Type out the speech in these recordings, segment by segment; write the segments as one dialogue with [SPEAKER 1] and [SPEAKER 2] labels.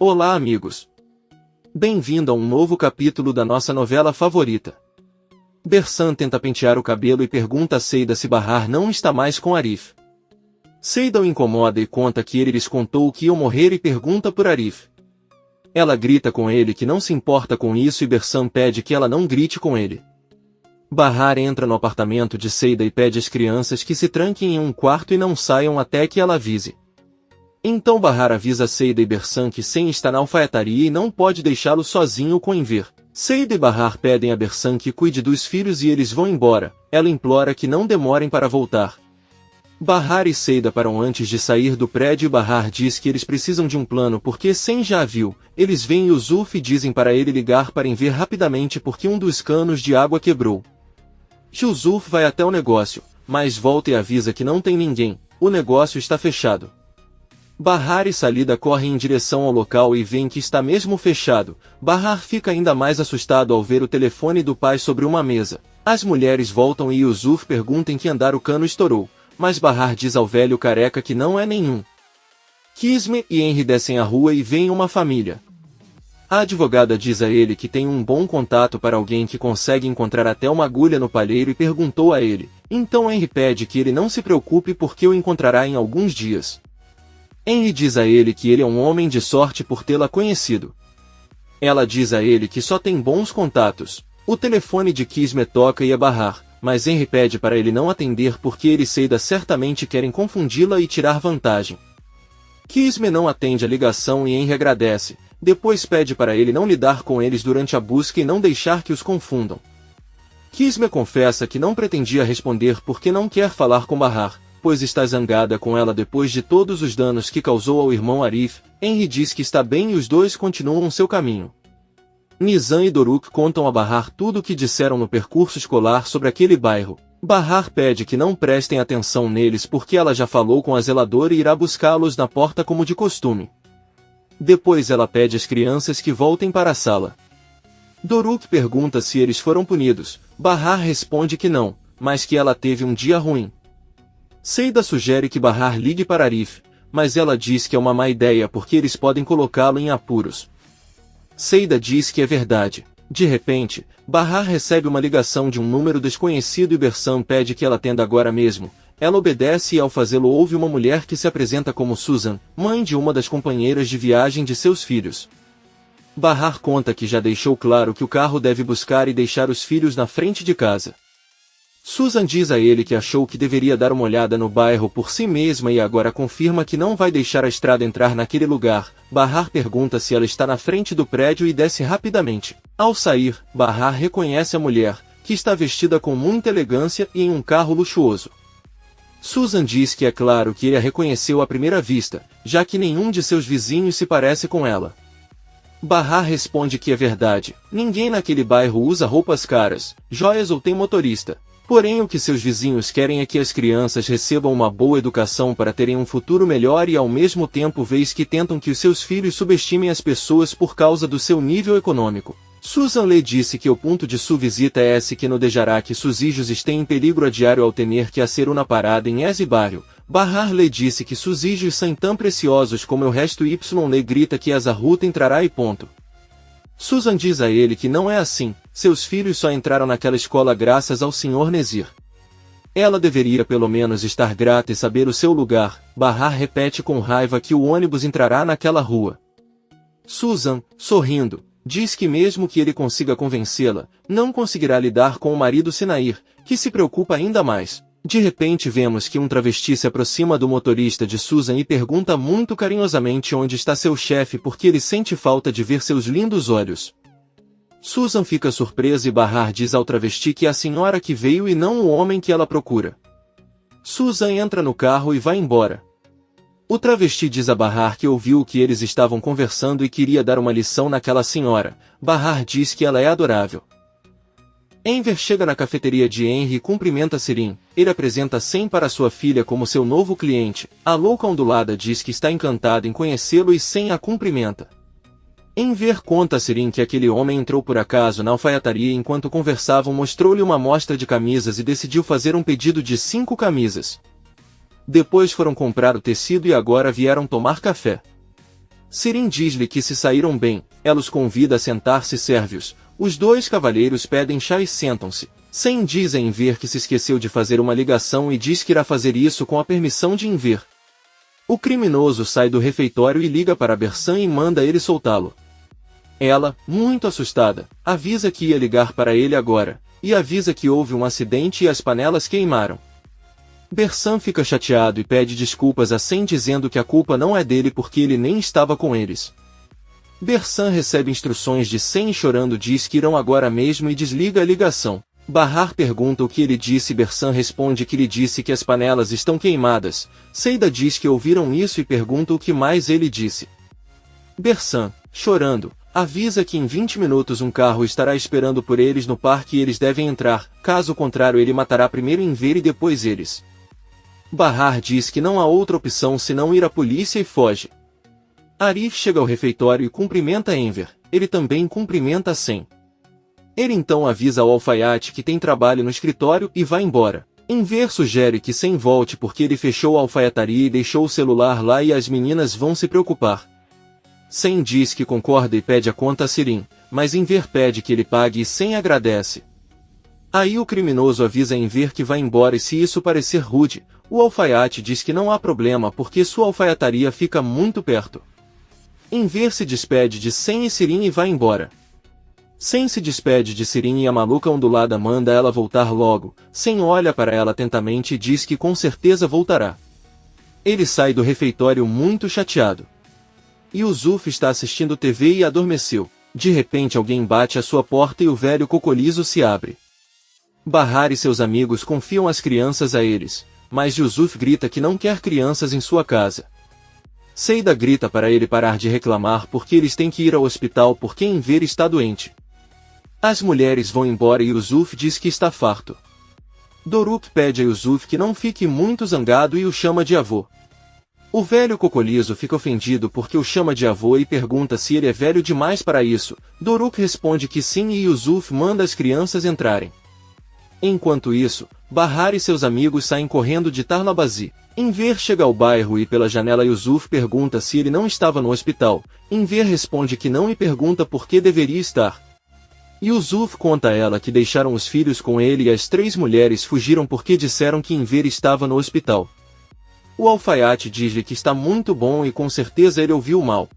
[SPEAKER 1] Olá, amigos! Bem-vindo a um novo capítulo da nossa novela favorita. Bersan tenta pentear o cabelo e pergunta a Seida se Bahar não está mais com Arif. Seida o incomoda e conta que ele lhes contou que iam morrer e pergunta por Arif. Ela grita com ele que não se importa com isso e Bersan pede que ela não grite com ele. Bahar entra no apartamento de Seida e pede às crianças que se tranquem em um quarto e não saiam até que ela avise. Então Bahar avisa Seida e Bersan que Sen está na alfaiataria e não pode deixá-lo sozinho com Enver. Seida e Bahar pedem a Bersan que cuide dos filhos e eles vão embora. Ela implora que não demorem para voltar. Bahar e Seida param antes de sair do prédio e Bahar diz que eles precisam de um plano porque Sen já a viu. Eles veem Yusuf e dizem para ele ligar para Enver rapidamente porque um dos canos de água quebrou. Yusuf vai até o negócio, mas volta e avisa que não tem ninguém. O negócio está fechado. Bahar e Salida correm em direção ao local e veem que está mesmo fechado. Bahar fica ainda mais assustado ao ver o telefone do pai sobre uma mesa. As mulheres voltam e Yusuf pergunta em que andar o cano estourou, mas Bahar diz ao velho careca que não é nenhum. Kisme e Henry descem a rua e veem uma família. A advogada diz a ele que tem um bom contato para alguém que consegue encontrar até uma agulha no palheiro e perguntou a ele. Então Henry pede que ele não se preocupe porque o encontrará em alguns dias. Henry diz a ele que ele é um homem de sorte por tê-la conhecido. Ela diz a ele que só tem bons contatos. O telefone de Kisme toca e é Bahar, mas Henry pede para ele não atender porque ele e Seida certamente querem confundi-la e tirar vantagem. Kisme não atende a ligação e Henry agradece. Depois pede para ele não lidar com eles durante a busca e não deixar que os confundam. Kisme confessa que não pretendia responder porque não quer falar com Bahar, pois está zangada com ela depois de todos os danos que causou ao irmão Arif. Henry diz que está bem e os dois continuam seu caminho. Nizam e Doruk contam a Bahar tudo o que disseram no percurso escolar sobre aquele bairro. Bahar pede que não prestem atenção neles porque ela já falou com a zeladora e irá buscá-los na porta como de costume. Depois ela pede às crianças que voltem para a sala. Doruk pergunta se eles foram punidos. Bahar responde que não, mas que ela teve um dia ruim. Seida sugere que Bahar ligue para Arif, mas ela diz que é uma má ideia porque eles podem colocá-lo em apuros. Seida diz que é verdade. De repente, Bahar recebe uma ligação de um número desconhecido e Bersan pede que ela atenda agora mesmo. Ela obedece e ao fazê-lo ouve uma mulher que se apresenta como Susan, mãe de uma das companheiras de viagem de seus filhos. Bahar conta que já deixou claro que o carro deve buscar e deixar os filhos na frente de casa. Susan diz a ele que achou que deveria dar uma olhada no bairro por si mesma e agora confirma que não vai deixar a estrada entrar naquele lugar. Bahar pergunta se ela está na frente do prédio e desce rapidamente. Ao sair, Bahar reconhece a mulher, que está vestida com muita elegância e em um carro luxuoso. Susan diz que é claro que ele a reconheceu à primeira vista, já que nenhum de seus vizinhos se parece com ela. Bahar responde que é verdade, ninguém naquele bairro usa roupas caras, joias ou tem motorista. Porém o que seus vizinhos querem é que as crianças recebam uma boa educação para terem um futuro melhor e ao mesmo tempo vês que tentam que os seus filhos subestimem as pessoas por causa do seu nível econômico. Susan lhe disse que o ponto de sua visita é esse que no dejará que sus hijos estén em peligro a diário ao ter que hacer uma parada em esse bairro. Bahar lhe disse que sus hijos são tão preciosos como o resto y lhe grita que essa ruta entrará e ponto. Susan diz a ele que não é assim, seus filhos só entraram naquela escola graças ao Sr. Nezir. Ela deveria pelo menos estar grata e saber o seu lugar. Bahar repete com raiva que o ônibus entrará naquela rua. Susan, sorrindo, diz que mesmo que ele consiga convencê-la, não conseguirá lidar com o marido Senair, que se preocupa ainda mais. De repente vemos que um travesti se aproxima do motorista de Susan e pergunta muito carinhosamente onde está seu chefe porque ele sente falta de ver seus lindos olhos. Susan fica surpresa e Bahar diz ao travesti que é a senhora que veio e não o homem que ela procura. Susan entra no carro e vai embora. O travesti diz a Bahar que ouviu o que eles estavam conversando e queria dar uma lição naquela senhora. Bahar diz que ela é adorável. Enver chega na cafeteria de Henry e cumprimenta Sirin. Ele apresenta Sen para sua filha como seu novo cliente. A louca ondulada diz que está encantada em conhecê-lo e Sen a cumprimenta. Enver conta a Sirin que aquele homem entrou por acaso na alfaiataria e enquanto conversavam mostrou-lhe uma amostra de camisas e decidiu fazer um pedido de 5 camisas. Depois foram comprar o tecido e agora vieram tomar café. Sirin diz-lhe que se saíram bem, ela os convida a sentar-se sérvios. Os dois cavalheiros pedem chá e sentam-se. Sem diz a Enver que se esqueceu de fazer uma ligação e diz que irá fazer isso com a permissão de Enver. O criminoso sai do refeitório e liga para Bersan e manda ele soltá-lo. Ela, muito assustada, avisa que ia ligar para ele agora, e avisa que houve um acidente e as panelas queimaram. Bersan fica chateado e pede desculpas a Sen dizendo que a culpa não é dele porque ele nem estava com eles. Bersan recebe instruções de Sen e chorando diz que irão agora mesmo e desliga a ligação. Bahar pergunta o que ele disse e Bersan responde que lhe disse que as panelas estão queimadas. Seida diz que ouviram isso e pergunta o que mais ele disse. Bersan, chorando, avisa que em 20 minutos um carro estará esperando por eles no parque e eles devem entrar, caso contrário ele matará primeiro Enver e depois eles. Bahar diz que não há outra opção senão ir à polícia e foge. Arif chega ao refeitório e cumprimenta Enver, ele também cumprimenta Sen. Ele então avisa ao alfaiate que tem trabalho no escritório e vai embora. Enver sugere que Sen volte porque ele fechou a alfaiataria e deixou o celular lá e as meninas vão se preocupar. Sen diz que concorda e pede a conta a Sirin, mas Enver pede que ele pague e Sen agradece. Aí o criminoso avisa Enver que vai embora e se isso parecer rude, o alfaiate diz que não há problema porque sua alfaiataria fica muito perto. Enver se despede de Sen e Sirin e vai embora. Sen se despede de Sirin e a maluca ondulada manda ela voltar logo. Sen olha para ela atentamente e diz que com certeza voltará. Ele sai do refeitório muito chateado. Yusuf está assistindo TV e adormeceu. De repente alguém bate à sua porta e o velho cocolizo se abre. Bahar e seus amigos confiam as crianças a eles, mas Yusuf grita que não quer crianças em sua casa. Seida grita para ele parar de reclamar porque eles têm que ir ao hospital porque Enver está doente. As mulheres vão embora e Yusuf diz que está farto. Doruk pede a Yusuf que não fique muito zangado e o chama de avô. O velho cocolizo fica ofendido porque o chama de avô e pergunta se ele é velho demais para isso. Doruk responde que sim e Yusuf manda as crianças entrarem. Enquanto isso, Bahar e seus amigos saem correndo de Tarlabazi. Enver chega ao bairro e pela janela Yusuf pergunta se ele não estava no hospital. Enver responde que não e pergunta por que deveria estar. Yusuf conta a ela que deixaram os filhos com ele e as 3 mulheres fugiram porque disseram que Enver estava no hospital. O alfaiate diz-lhe que está muito bom e com certeza ele ouviu mal.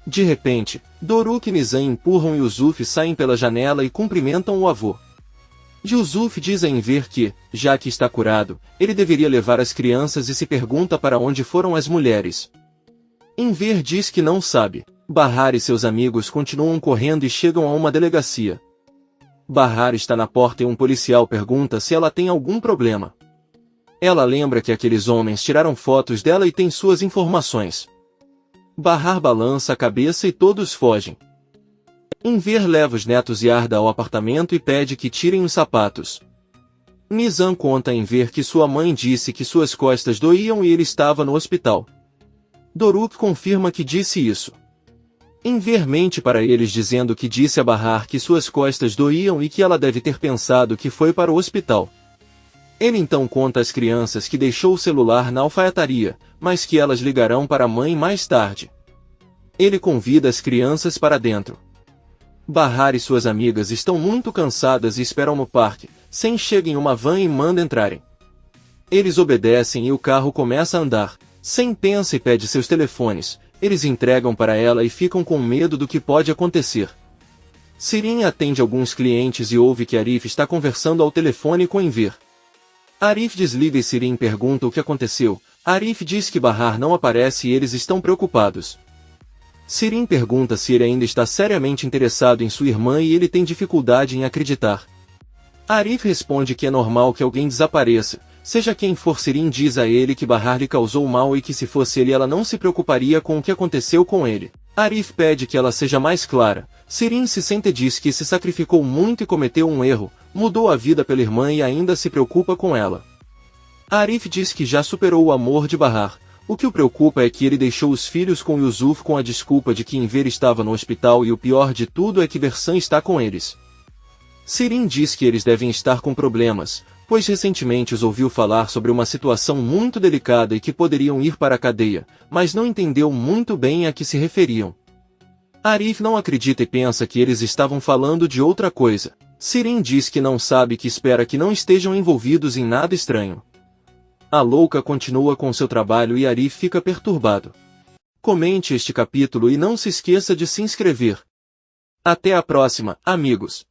[SPEAKER 1] De repente, Doruk e Nizam empurram Yusuf e saem pela janela e cumprimentam o avô. Yusuf diz a Enver que, já que está curado, ele deveria levar as crianças e se pergunta para onde foram as mulheres. Enver diz que não sabe. Bahar e seus amigos continuam correndo e chegam a uma delegacia. Bahar está na porta e um policial pergunta se ela tem algum problema. Ela lembra que aqueles homens tiraram fotos dela e tem suas informações. Bahar balança a cabeça e todos fogem. Enver leva os netos e Arda ao apartamento e pede que tirem os sapatos. Nizam conta a Enver que sua mãe disse que suas costas doíam e ele estava no hospital. Doruk confirma que disse isso. Enver mente para eles dizendo que disse a Bahar que suas costas doíam e que ela deve ter pensado que foi para o hospital. Ele então conta às crianças que deixou o celular na alfaiataria, mas que elas ligarão para a mãe mais tarde. Ele convida as crianças para dentro. Bahar e suas amigas estão muito cansadas e esperam no parque. Sen chega em uma van e manda entrarem. Eles obedecem e o carro começa a andar. Sen pensa e pede seus telefones. Eles entregam para ela e ficam com medo do que pode acontecer. Sirin atende alguns clientes e ouve que Arif está conversando ao telefone com Enver. Arif desliga e Sirin pergunta o que aconteceu. Arif diz que Bahar não aparece e eles estão preocupados. Sirin pergunta se ele ainda está seriamente interessado em sua irmã e ele tem dificuldade em acreditar. Arif responde que é normal que alguém desapareça. Seja quem for, Sirin diz a ele que Bahar lhe causou mal e que se fosse ele ela não se preocuparia com o que aconteceu com ele. Arif pede que ela seja mais clara. Sirin se sente e diz que se sacrificou muito e cometeu um erro, mudou a vida pela irmã e ainda se preocupa com ela. Arif diz que já superou o amor de Bahar. O que o preocupa é que ele deixou os filhos com Yusuf com a desculpa de que Enver estava no hospital e o pior de tudo é que Bersan está com eles. Sirin diz que eles devem estar com problemas, pois recentemente os ouviu falar sobre uma situação muito delicada e que poderiam ir para a cadeia, mas não entendeu muito bem a que se referiam. Arif não acredita e pensa que eles estavam falando de outra coisa. Sirin diz que não sabe e que espera que não estejam envolvidos em nada estranho. A louca continua com seu trabalho e Arif fica perturbado. Comente este capítulo e não se esqueça de se inscrever. Até a próxima, amigos!